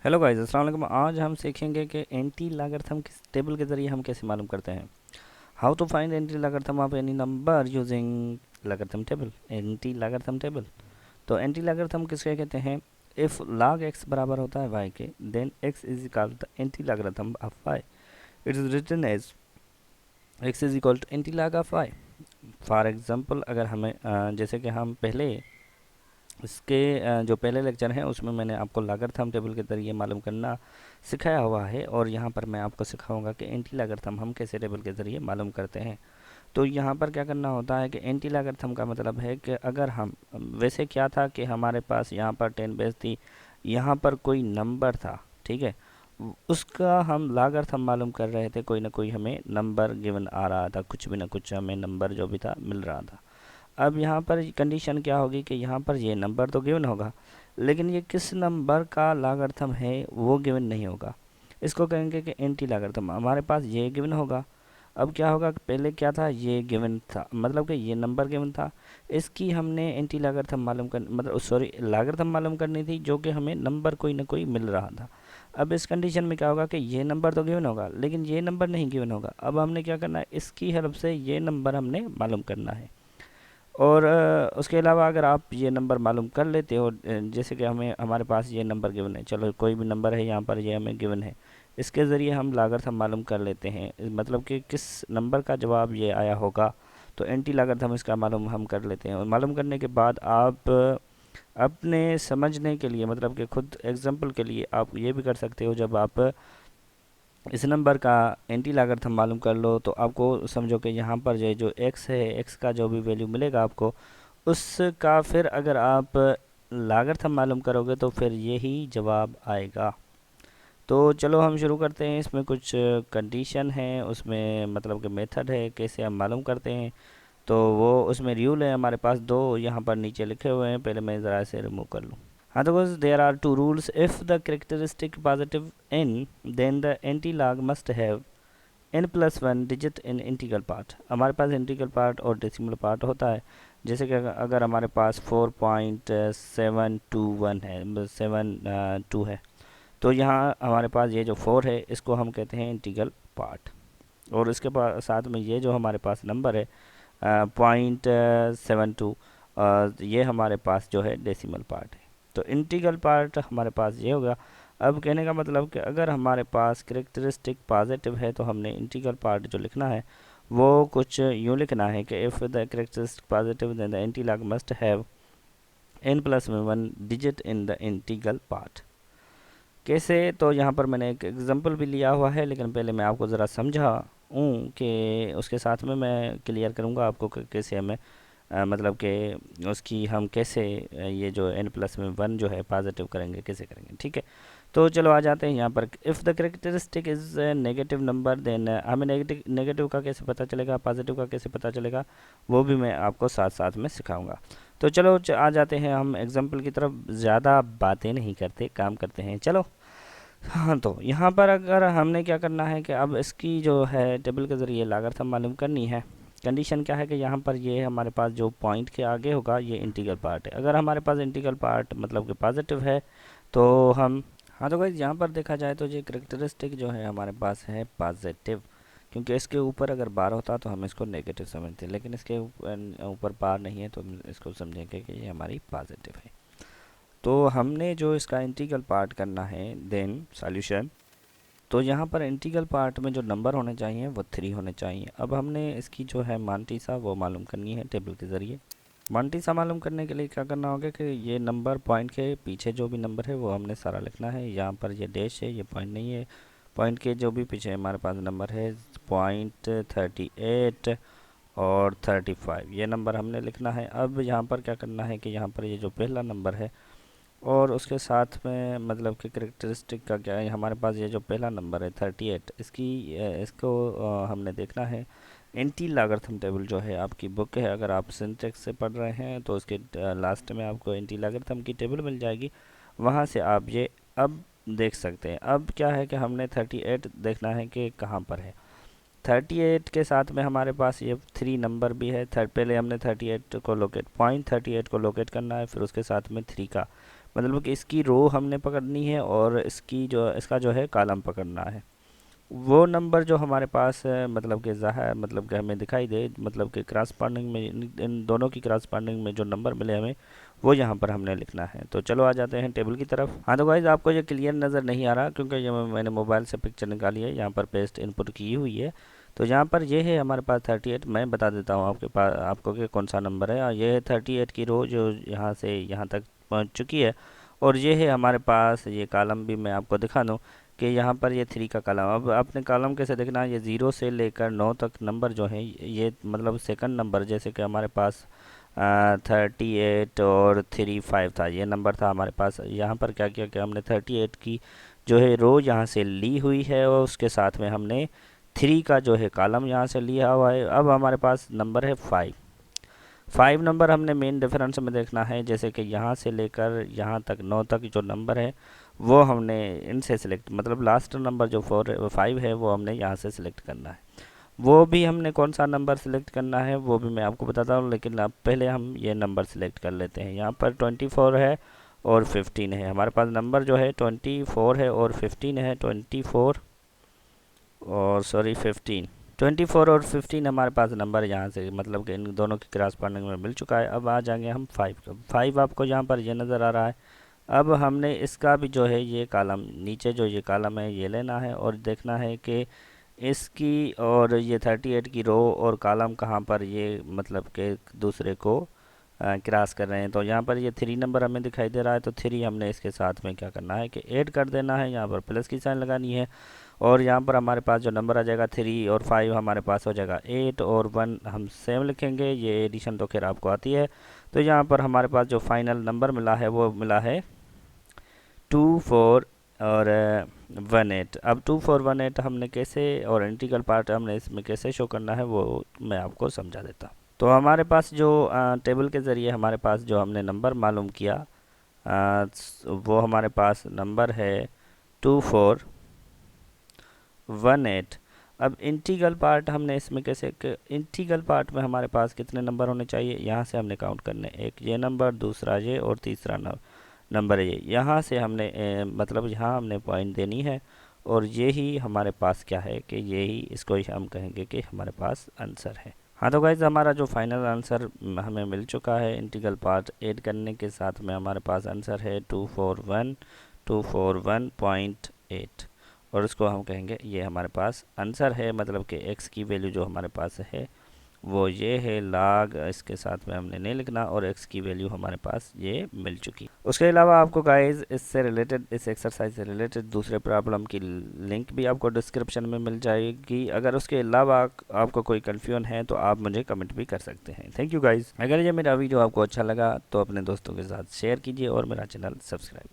Hello guys, अस्सलाम वालेकुम। आज हम सीखेंगे कि एंटी लॉगरिथम किस टेबल के ज़रिए हम कैसे मालूम करते हैं। How to find anti logarithm of any number using logarithm table, anti logarithm table. तो एंटी लॉगरिथम किसके कहते हैं? इफ़ log x बराबर होता है y के, then x is equal to anti logarithm of y। It is written as x is equal to anti log of y। For example, अगर हमें जैसे कि हम पहले इसके जो पहले लेक्चर हैं उसमें मैंने आपको लॉगरिथम टेबल के ज़रिए मालूम करना सिखाया हुआ है, और यहाँ पर मैं आपको सिखाऊंगा कि एंटी लॉगरिथम हम कैसे टेबल के ज़रिए मालूम करते हैं। तो यहाँ पर क्या करना होता है कि एंटी लॉगरिथम का मतलब है कि अगर हम, वैसे क्या था कि हमारे पास यहाँ पर 10 बेस थी, यहाँ पर कोई नंबर था, ठीक है, उसका हम लॉगरिथम मालूम कर रहे थे। कोई ना कोई हमें नंबर गिवन आ रहा था, कुछ भी ना कुछ हमें नंबर जो भी था मिल रहा था। अब यहाँ पर कंडीशन क्या होगी कि यहाँ पर ये नंबर तो गिवन होगा, लेकिन ये किस नंबर का लॉगरिथम है वो गिवन नहीं होगा। इसको कहेंगे कि एंटी लॉगरिथम। हमारे पास ये गिवन होगा। अब क्या होगा कि पहले क्या था, ये गिवन था, मतलब कि ये नंबर गिवन था। इसकी हमने एंटी लॉगरिथम मालूम कर, मतलब सॉरी, लॉगरिथम मालूम करनी थी, जो कि हमें नंबर कोई ना कोई मिल रहा था। अब इस कंडीशन में क्या होगा कि ये नंबर तो गिवन होगा, लेकिन ये नंबर नहीं गिवन होगा। अब हमने क्या करना है, इसकी हेल्प से ये नंबर हमने मालूम करना है। और उसके अलावा अगर आप ये नंबर मालूम कर लेते हो, जैसे कि हमें, हमारे पास ये नंबर गिवन है, चलो कोई भी नंबर है यहाँ पर, ये हमें गिवन है, इसके ज़रिए हम लॉगरिथम मालूम कर लेते हैं, मतलब कि किस नंबर का जवाब ये आया होगा। तो एंटी लॉगरिथम इसका मालूम हम कर लेते हैं, और मालूम करने के बाद आप अपने समझने के लिए, मतलब कि खुद एग्जांपल के लिए आप ये भी कर सकते हो। जब आप इस नंबर का एंटी लॉगरिथम मालूम कर लो, तो आपको समझो कि यहाँ पर ये जो x है, x का जो भी वैल्यू मिलेगा आपको, उसका फिर अगर आप लॉगरिथम मालूम करोगे तो फिर यही जवाब आएगा। तो चलो हम शुरू करते हैं। इसमें कुछ कंडीशन है, उसमें मतलब कि मेथड है कैसे हम मालूम करते हैं। तो वो उसमें रूल है हमारे पास दो, यहाँ पर नीचे लिखे हुए हैं। पहले मैं ज़रा से रिमूव कर लूँ। हाँ, तो बस there are two rules. If the characteristic positive n, then the anti log must have n+1 digit in integral part. हमारे पास इंटीग्रल पार्ट और डेसिमल पार्ट होता है। जैसे कि अगर हमारे पास 4.721 है, 7 2 है, तो यहाँ हमारे पास ये जो 4 है, इसको हम कहते हैं इंटीग्रल पार्ट। और इसके पास साथ में ये जो हमारे पास नंबर है 0.72, ये हमारे पास जो है डेसिमल पार्ट है। तो इंटीग्रल पार्ट हमारे पास ये होगा। अब कहने का मतलब कि अगर हमारे पास करेक्टरिस्टिक पॉजिटिव है, तो हमने इंटीग्रल पार्ट जो लिखना है वो कुछ यूँ लिखना है कि if the characteristic positive then the anti log must have n+1 digit in the integral part. कैसे? तो यहाँ पर मैंने एक एग्जांपल भी लिया हुआ है, लेकिन पहले मैं आपको ज़रा समझाऊँ कि उसके साथ में मैं क्लियर करूँगा आपको कि कैसे हमें मतलब कि उसकी हम कैसे ये जो n+1 जो है पॉजिटिव करेंगे, कैसे करेंगे, ठीक है। तो चलो आ जाते हैं यहाँ पर। If the characteristic is negative number, then हमें नेगेटिव नेगेटिव का कैसे पता चलेगा, पॉजिटिव का कैसे पता चलेगा, वो भी मैं आपको साथ साथ में सिखाऊंगा। तो चलो आ जाते हैं हम एग्जाम्पल की तरफ। ज़्यादा बातें नहीं करते, काम करते हैं, चलो। हाँ, तो यहाँ पर अगर हमने क्या करना है कि अब इसकी जो है टेबल के ज़रिए लागत हम मालूम करनी है। कंडीशन क्या है कि यहाँ पर ये हमारे पास जो पॉइंट के आगे होगा ये इंटीग्रल पार्ट है। अगर हमारे पास इंटीग्रल पार्ट मतलब कि पॉजिटिव है, तो हम, हाँ, तो गाइस यहाँ पर देखा जाए तो ये करेक्टरिस्टिक जो है हमारे पास है पॉजिटिव, क्योंकि इसके ऊपर अगर बार होता तो हम इसको नेगेटिव समझते, लेकिन इसके ऊपर बार नहीं है, तो हम इसको समझेंगे कि ये हमारी पॉजिटिव है। तो हमने जो इसका इंटीग्रल पार्ट करना है, देन सॉल्यूशन। तो यहाँ पर इंटीग्रल पार्ट में जो नंबर होने चाहिए वो 3 होने चाहिए। अब हमने इसकी जो है मानटीसा वो मालूम करनी है टेबल के ज़रिए। मानटीसा मालूम करने के लिए क्या करना होगा कि ये नंबर पॉइंट के पीछे जो भी नंबर है वो हमने सारा लिखना है। यहाँ पर ये डैश है, ये पॉइंट नहीं है। पॉइंट के जो भी पीछे हमारे पास नंबर है 0.38 और 35, ये नंबर हमने लिखना है। अब यहाँ पर क्या करना है कि यहाँ पर ये जो पहला नंबर है और उसके साथ में मतलब कि करेक्टरिस्टिक का क्या है, हमारे पास ये जो पहला नंबर है 38, इसको हमने देखना है। एंटी लॉगरिथम टेबल जो है आपकी बुक है, अगर आप सिंटेक्स से पढ़ रहे हैं तो उसके लास्ट में आपको एंटी लॉगरिथम की टेबल मिल जाएगी, वहाँ से आप ये अब देख सकते हैं। अब क्या है कि हमने 38 देखना है कि कहाँ पर है। 38 के साथ में हमारे पास ये 3 नंबर भी है। पहले हमने 38 को लोकेट, 0.38 को लोकेट करना है, फिर उसके साथ में 3 का मतलब कि इसकी रो हमने पकड़नी है और इसका जो है कॉलम पकड़ना है। वो नंबर जो हमारे पास है, मतलब कि ज़ाहिर मतलब कि हमें दिखाई दे, मतलब कि क्रॉसपॉन्डिंग में इन दोनों की क्रॉसपॉन्डिंग में जो नंबर मिले हमें, वो यहाँ पर हमने लिखना है। तो चलो आ जाते हैं टेबल की तरफ। हाँ तो गाइज आपको ये क्लियर नज़र नहीं आ रहा क्योंकि ये मैंने मोबाइल से पिक्चर निकाली है, यहाँ पर पेस्ट इनपुट की हुई है। तो यहाँ पर ये है हमारे पास 38। मैं बता देता हूँ आपको कि कौन सा नंबर है। और ये है 38 की रो जो यहाँ से यहाँ तक पहुँच चुकी है। और ये है हमारे पास ये कॉलम भी मैं आपको दिखा दूँ कि यहाँ पर ये 3 का कॉलम। अब आपने कॉलम कैसे देखना है, ये 0 से लेकर 9 तक नंबर जो है, ये मतलब सेकंड नंबर, जैसे कि हमारे पास 38 और 35 था, ये नंबर था हमारे पास। यहाँ पर क्या किया कि हमने 38 की जो है रो यहाँ से ली हुई है और उसके साथ में हमने 3 का जो है कॉलम यहाँ से लिया हुआ है। अब हमारे पास नंबर है 5 नंबर हमने मेन डिफरेंस में देखना है, जैसे कि यहाँ से लेकर यहाँ तक 9 तक जो नंबर है वो हमने इनसे सिलेक्ट, मतलब लास्ट नंबर जो 5 है वो हमने यहाँ से सिलेक्ट करना है। वो भी हमने कौन सा नंबर सिलेक्ट करना है वो भी मैं आपको बताता हूँ, लेकिन अब पहले हम ये नंबर सिलेक्ट कर लेते हैं। यहाँ पर 24 है और 15 है, हमारे पास नंबर जो है 24 है और 15 है। 24 और सॉरी 15, 24 और 15 हमारे पास नंबर यहाँ से, मतलब कि इन दोनों की क्रॉसपॉन्डिंग में मिल चुका है। अब आ जाएंगे हम 5 का। 5 आपको यहाँ पर ये नज़र आ रहा है। अब हमने इसका भी जो है ये कॉलम, नीचे जो ये कॉलम है ये लेना है और देखना है कि इसकी और ये 38 की रो और कॉलम कहाँ पर ये मतलब कि दूसरे को क्रॉस कर रहे हैं। तो यहाँ पर ये 3 नंबर हमें दिखाई दे रहा है, तो 3 हमने इसके साथ में क्या करना है कि ऐड कर देना है, यहाँ पर प्लस की साइन लगानी है। और यहाँ पर हमारे पास जो नंबर आ जाएगा 3 और 5 हमारे पास हो जाएगा 8 और 1 हम सेम लिखेंगे। ये एडिशन तो खैर आपको आती है। तो यहाँ पर हमारे पास जो फाइनल नंबर मिला है वो मिला है 24 और 18। अब 2418 हमने कैसे, और इंटीग्रल पार्ट हमने इसमें कैसे शो करना है वो मैं आपको समझा देता हूँ। तो हमारे पास जो टेबल के ज़रिए हमारे पास जो हमने नंबर मालूम किया, वो हमारे पास नंबर है 2418। अब इंटीग्रल पार्ट हमने इसमें कैसे, इंटीग्रल पार्ट में हमारे पास कितने नंबर होने चाहिए, यहाँ से हमने काउंट करने, एक ये नंबर, दूसरा ये और तीसरा नंबर है ये। यहाँ से हमने मतलब यहाँ हमने पॉइंट देनी है और यही हमारे पास क्या है कि यही, इसको ही हम कहेंगे कि हमारे पास आंसर है। हाँ तो गाइज हमारा जो फाइनल आंसर हमें मिल चुका है, इंटीग्रल पार्ट ऐड करने के साथ में हमारे पास आंसर है 241.8 और उसको हम कहेंगे ये हमारे पास आंसर है। मतलब कि x की वैल्यू जो हमारे पास है वो ये है log, इसके साथ में हमने नहीं लिखना, और x की वैल्यू हमारे पास ये मिल चुकी। उसके अलावा आपको गाइज इससे रिलेटेड, इस एक्सरसाइज से रिलेटेड दूसरे प्रॉब्लम की लिंक भी आपको डिस्क्रिप्शन में मिल जाएगी। अगर उसके अलावा आपको कोई कन्फ्यूजन है तो आप मुझे कमेंट भी कर सकते हैं। Thank you guys. अगर ये मेरा वीडियो आपको अच्छा लगा तो अपने दोस्तों के साथ शेयर कीजिए और मेरा चैनल सब्सक्राइब कीजिए।